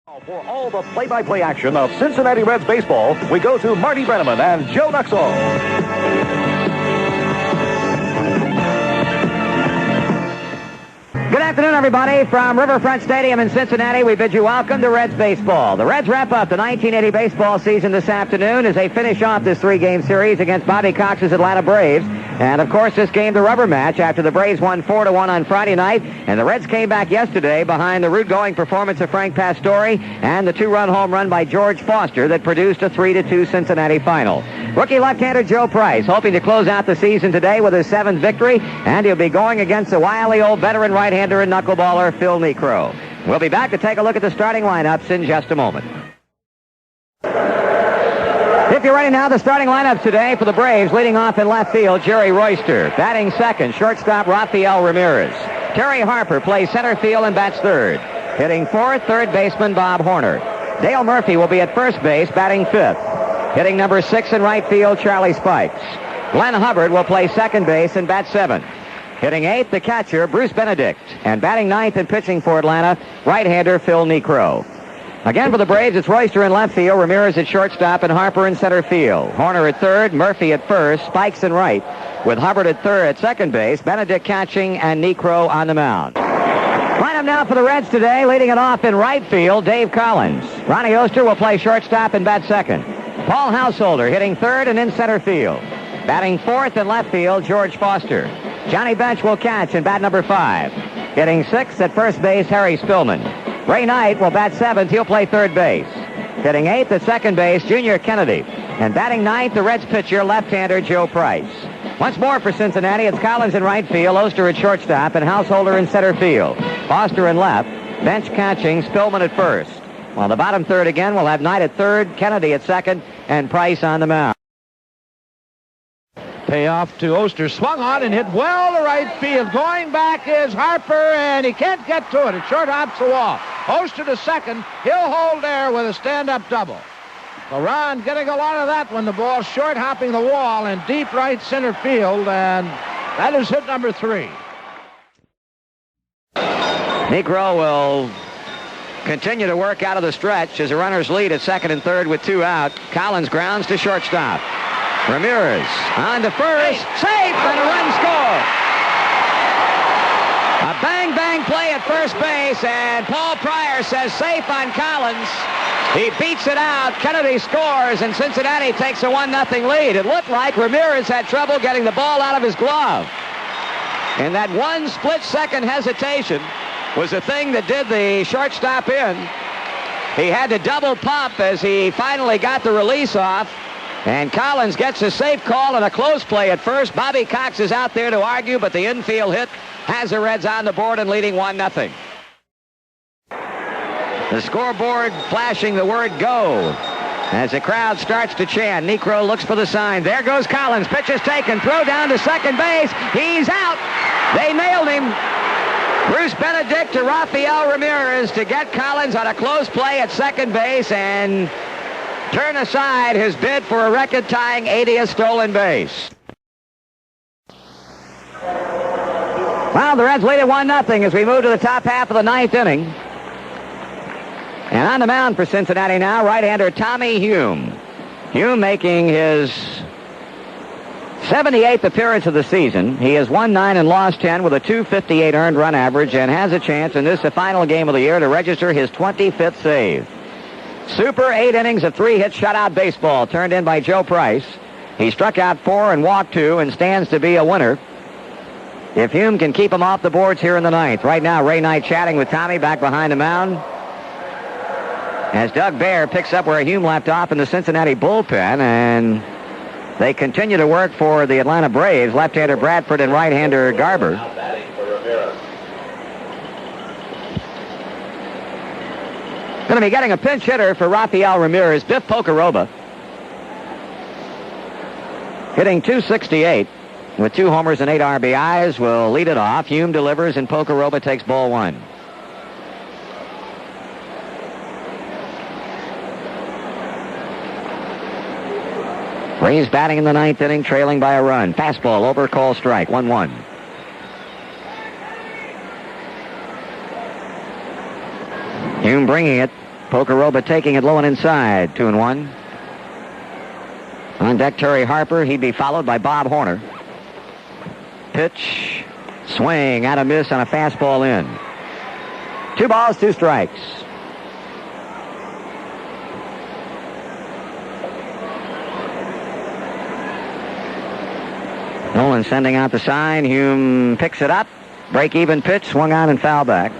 For all the play-by-play action of Cincinnati Reds baseball, we go to Marty Brenneman and Joe Nuxall. Good afternoon, everybody. From Riverfront Stadium in Cincinnati, we bid you welcome to Reds baseball. The Reds wrap up the 1980 baseball season this afternoon as they finish off this three-game series against Bobby Cox's Atlanta Braves. And, of course, this game, the rubber match, after the Braves won 4-1 on Friday night. And the Reds came back yesterday behind the root-going performance of Frank Pastore and the two-run home run by George Foster that produced a 3-2 Cincinnati final. Rookie left-hander Joe Price hoping to close out the season today with his 7th victory, and he'll be going against the wily old veteran right-hander and knuckleballer Phil Niekro. We'll be back to take a look at the starting lineups in just a moment. If you're ready now, the starting lineup today for the Braves, leading off in left field, Jerry Royster. Batting second, shortstop Rafael Ramirez. Terry Harper plays center field and bats third. Hitting fourth, third baseman Bob Horner. Dale Murphy will be at first base, batting fifth. Hitting number 6 in right field, Charlie Spikes. Glenn Hubbard will play second base and bat seventh. Hitting eighth, the catcher, Bruce Benedict. And batting ninth and pitching for Atlanta, right-hander Phil Niekro. Again for the Braves, it's Royster in left field, Ramirez at shortstop, and Harper in center field. Horner at third, Murphy at first, Spikes in right, with Hubbard at third at second base, Benedict catching, and Niekro on the mound. Lineup now for the Reds today, leading it off in right field, Dave Collins. Ronnie Oster will play shortstop and bat second. Paul Householder hitting third and in center field. Batting fourth in left field, George Foster. Johnny Bench will catch and bat number 5. Hitting sixth at first base, Harry Spillman. Ray Knight will bat seventh. He'll play third base. Hitting eighth at second base, Junior Kennedy. And batting ninth, the Reds pitcher, left-hander Joe Price. Once more for Cincinnati, it's Collins in right field, Oster at shortstop, and Householder in center field. Foster in left, Bench catching, Spillman at first. While the bottom third again will have Knight at third, Kennedy at second, and Price on the mound. Payoff to Oster, swung on and hit well to right field. Going back is Harper, and he can't get to it. It short hops the wall. Oster to second. He'll hold there with a stand-up double. Laron getting a lot of that when the ball's short hopping the wall in deep right center field, and that is hit number 3. Niekro will continue to work out of the stretch as the runners lead at second and third with 2 out. Collins grounds to shortstop. Ramirez on to first, safe, and a run score. A bang-bang play at first base, and Paul Pryor says safe on Collins. He beats it out. Kennedy scores, and Cincinnati takes a 1-0 lead. It looked like Ramirez had trouble getting the ball out of his glove. And that one split-second hesitation was the thing that did the shortstop in. He had to double pump as he finally got the release off. And Collins gets a safe call and a close play at first. Bobby Cox is out there to argue, but the infield hit has the Reds on the board and leading 1-0. The scoreboard flashing the word go as the crowd starts to chant. Niekro looks for the sign. There goes Collins. Pitch is taken. Throw down to second base. He's out. They nailed him. Bruce Benedict to Rafael Ramirez to get Collins on a close play at second base and turn aside his bid for a record-tying 80th stolen base. Well, the Reds lead at 1-0 as we move to the top half of the 9th inning. And on the mound for Cincinnati now, right-hander Tommy Hume. Hume making his 78th appearance of the season. He has won 9 and lost 10 with a .258 earned run average and has a chance in this, the final game of the year, to register his 25th save. Super 8 innings of 3-hit shutout baseball turned in by Joe Price. He struck out 4 and walked 2 and stands to be a winner if Hume can keep him off the boards here in the 9th. Right now, Ray Knight chatting with Tommy back behind the mound as Doug Baer picks up where Hume left off in the Cincinnati bullpen, and they continue to work for the Atlanta Braves, left-hander Bradford and right-hander Garber. Going to be getting a pinch hitter for Rafael Ramirez, Biff Pocoroba. Hitting .268 with 2 homers and 8 RBIs, will lead it off. Hume delivers and Pocoroba takes ball 1. Rays batting in the 9th inning, trailing by a run. Fastball over, call strike, 1-1. Hume bringing it Pocoroba taking it low and inside. 2-1. On deck, Terry Harper. He'd be followed by Bob Horner. Pitch. Swing. Out of miss on a fastball in. 2 balls, 2 strikes. Nolan sending out the sign. Hume picks it up. Break-even pitch. Swung on and foul back.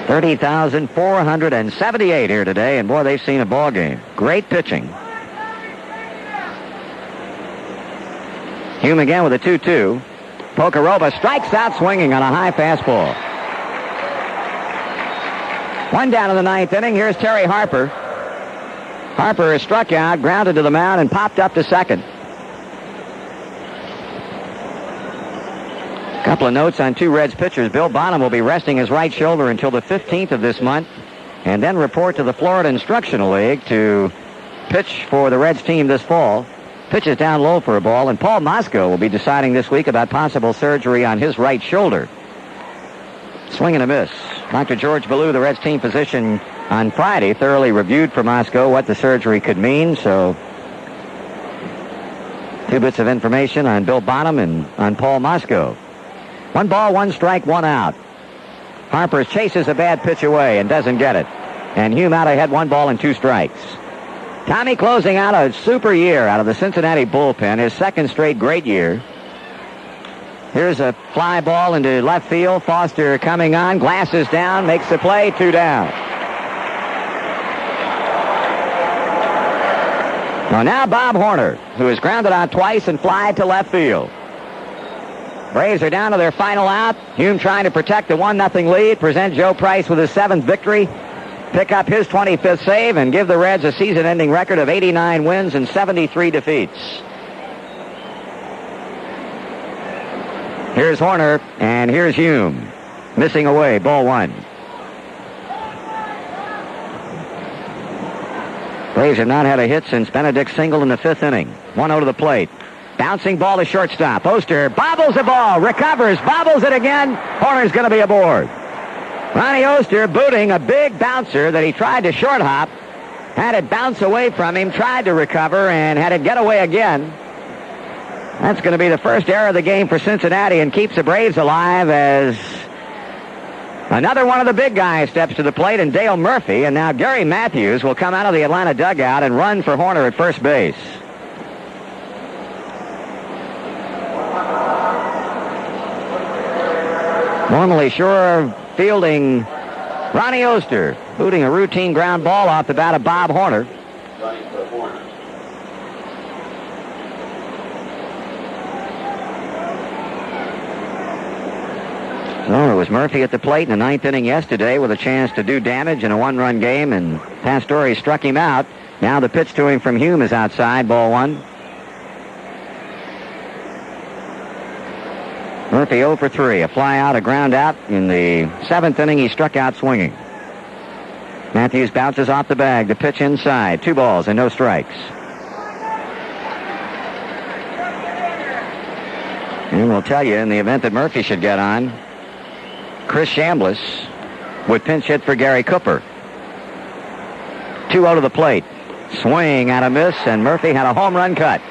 30,478 here today, and boy, they've seen a ball game. Great pitching. Hume again with a 2-2. Pocoroba strikes out swinging on a high fastball. 1 down in the 9th inning. Here's Terry Harper. Harper is struck out, grounded to the mound, and popped up to second. A couple of notes on 2 Reds pitchers. Bill Bonham will be resting his right shoulder until the 15th of this month, and then report to the Florida Instructional League to pitch for the Reds team this fall. Pitches down low for a ball, and Paul Mosco will be deciding this week about possible surgery on his right shoulder. Swing and a miss. Dr. George Ballou, the Reds team physician, on Friday thoroughly reviewed for Mosco what the surgery could mean, so 2 bits of information on Bill Bonham and on Paul Mosco. 1 ball, 1 strike, 1 out. Harper chases a bad pitch away and doesn't get it. And Hume out ahead, 1 ball and 2 strikes. Tommy closing out a super year out of the Cincinnati bullpen, his 2nd straight great year. Here's a fly ball into left field. Foster coming on, glasses down, makes the play, 2 down. Well, now Bob Horner, who is grounded out twice and flied to left field. Braves are down to their final out. Hume trying to protect the 1-0 lead, present Joe Price with his 7th victory, pick up his 25th save, and give the Reds a season-ending record of 89 wins and 73 defeats. Here's Horner, and here's Hume. Missing away, ball 1. Braves have not had a hit since Benedict's single in the 5th inning. 1-0 to the plate. Bouncing ball to shortstop. Oster bobbles the ball, recovers, bobbles it again. Horner's going to be aboard. Ronnie Oster booting a big bouncer that he tried to short hop. Had it bounce away from him, tried to recover, and had it get away again. That's going to be the first error of the game for Cincinnati and keeps the Braves alive as another one of the big guys steps to the plate, and Dale Murphy, and now Gary Matthews will come out of the Atlanta dugout and run for Horner at first base. Normally sure fielding Ronnie Oster, booting a routine ground ball off the bat of Bob Horner. So it was Murphy at the plate in the 9th inning yesterday with a chance to do damage in a 1-run game, and Pastore struck him out. Now the pitch to him from Hume is outside, ball 1. Murphy 0 for 3, a fly out, a ground out. In the 7th inning, he struck out swinging. Matthews bounces off the bag, the pitch inside, 2 balls and no strikes. And we'll tell you, in the event that Murphy should get on, Chris Chambliss would pinch hit for Gary Cooper. 2-0 to the plate. Swing and a miss, and Murphy had a home run cut.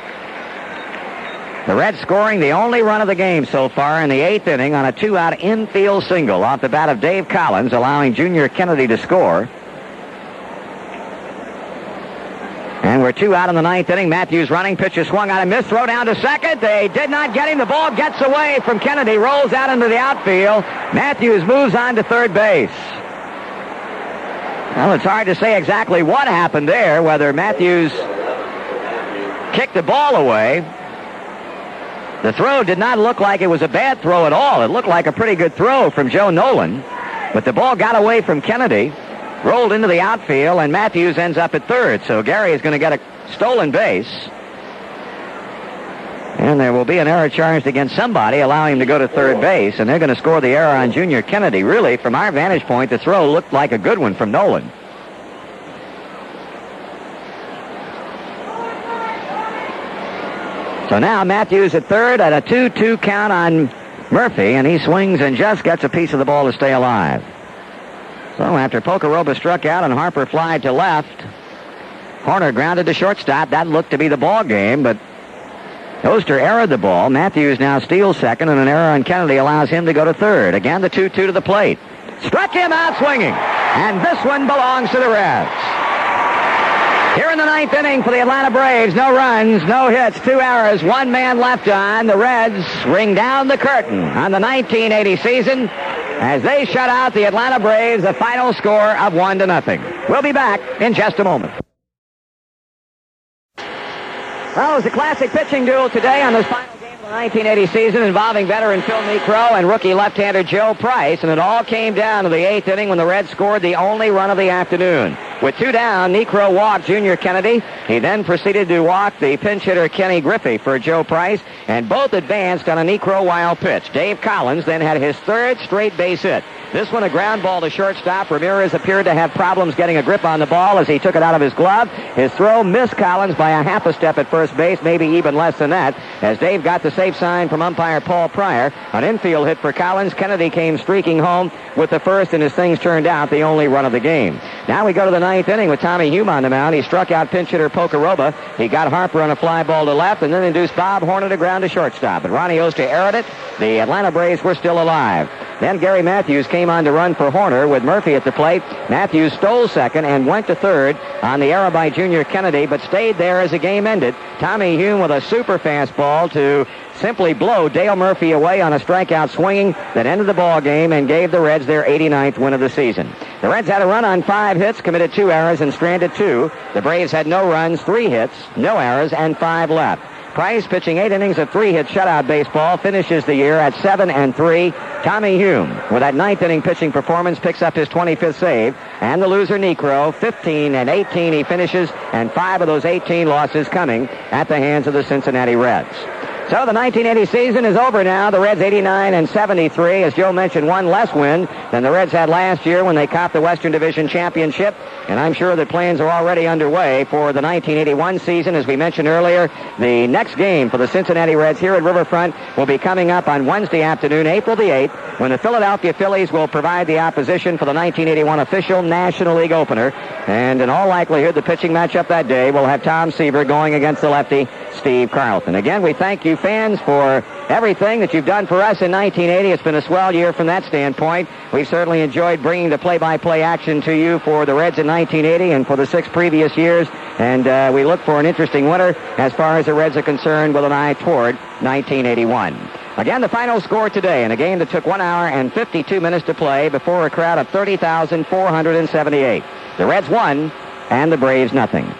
The Reds scoring the only run of the game so far in the 8th inning on a 2-out infield single off the bat of Dave Collins, allowing Junior Kennedy to score. And we're 2 out in the 9th inning. Matthews running, pitch is swung on and missed, throw down to second. They did not get him. The ball gets away from Kennedy, rolls out into the outfield. Matthews moves on to third base. Well, it's hard to say exactly what happened there, whether Matthews kicked the ball away. The throw did not look like it was a bad throw at all. It looked like a pretty good throw from Joe Nolan. But the ball got away from Kennedy, rolled into the outfield, and Matthews ends up at third. So Gary is going to get a stolen base. And there will be an error charged against somebody, allowing him to go to third base. And they're going to score the error on Junior Kennedy. Really, from our vantage point, the throw looked like a good one from Nolan. So now Matthews at third at a 2-2 count on Murphy, and he swings and just gets a piece of the ball to stay alive. So after Pocoroba struck out and Harper flied to left, Horner grounded to shortstop. That looked to be the ball game, but Oster errored the ball. Matthews now steals second, and an error on Kennedy allows him to go to third. Again, the 2-2 to the plate. Struck him out swinging, and this one belongs to the Reds. Here in the ninth inning for the Atlanta Braves, no runs, no hits, 2 errors, 1 man left on. The Reds ring down the curtain on the 1980 season as they shut out the Atlanta Braves, a final score of 1-0. We'll be back in just a moment. Well, it was a classic pitching duel today on this final game of the 1980 season involving veteran Phil Niekro and rookie left-hander Joe Price, and it all came down to the 8th inning when the Reds scored the only run of the afternoon. With 2 down, Niekro walked Junior Kennedy. He then proceeded to walk the pinch hitter Kenny Griffey for Joe Price, and both advanced on a Niekro wild pitch. Dave Collins then had his 3rd straight base hit. This one a ground ball to shortstop. Ramirez appeared to have problems getting a grip on the ball as he took it out of his glove. His throw missed Collins by a half a step at first base, maybe even less than that, as Dave got the safe sign from umpire Paul Pryor. An infield hit for Collins. Kennedy came streaking home with the first, and as things turned out, the only run of the game. Now we go to the 9th inning with Tommy Hume on the mound. He struck out pinch hitter Pocoroba. He got Harper on a fly ball to left and then induced Bob Horner to ground to shortstop. But Ronnie Oster erred it. The Atlanta Braves were still alive. Then Gary Matthews came on to run for Horner with Murphy at the plate. Matthews stole second and went to third on the error by Junior Kennedy, but stayed there as the game ended. Tommy Hume with a super fastball to simply blow Dale Murphy away on a strikeout swinging that ended the ball game and gave the Reds their 89th win of the season. The Reds had a run on 5 hits, committed 2 errors, and stranded 2. The Braves had no runs, 3 hits, no errors, and 5 left. Price, pitching 8 innings of 3-hit shutout baseball, finishes the year at 7-3. Tommy Hume, with that 9th inning pitching performance, picks up his 25th save. And the loser, Niekro, 15-18 he finishes, and 5 of those 18 losses coming at the hands of the Cincinnati Reds. So the 1980 season is over now. The Reds 89-73. As Joe mentioned, 1 less win than the Reds had last year when they copped the Western Division Championship. And I'm sure that plans are already underway for the 1981 season. As we mentioned earlier, the next game for the Cincinnati Reds here at Riverfront will be coming up on Wednesday afternoon, April the 8th, when the Philadelphia Phillies will provide the opposition for the 1981 official National League opener. And in all likelihood, the pitching matchup that day will have Tom Seaver going against the lefty Steve Carlton. Again, we thank you fans for everything that you've done for us in 1980. It's been a swell year from that standpoint. We've certainly enjoyed bringing the play-by-play action to you for the Reds in 1980 and for the 6 previous years. And we look for an interesting winter as far as the Reds are concerned, with an eye toward 1981. Again, the final score today in a game that took 1 hour and 52 minutes to play before a crowd of 30,478. The Reds won and the Braves nothing.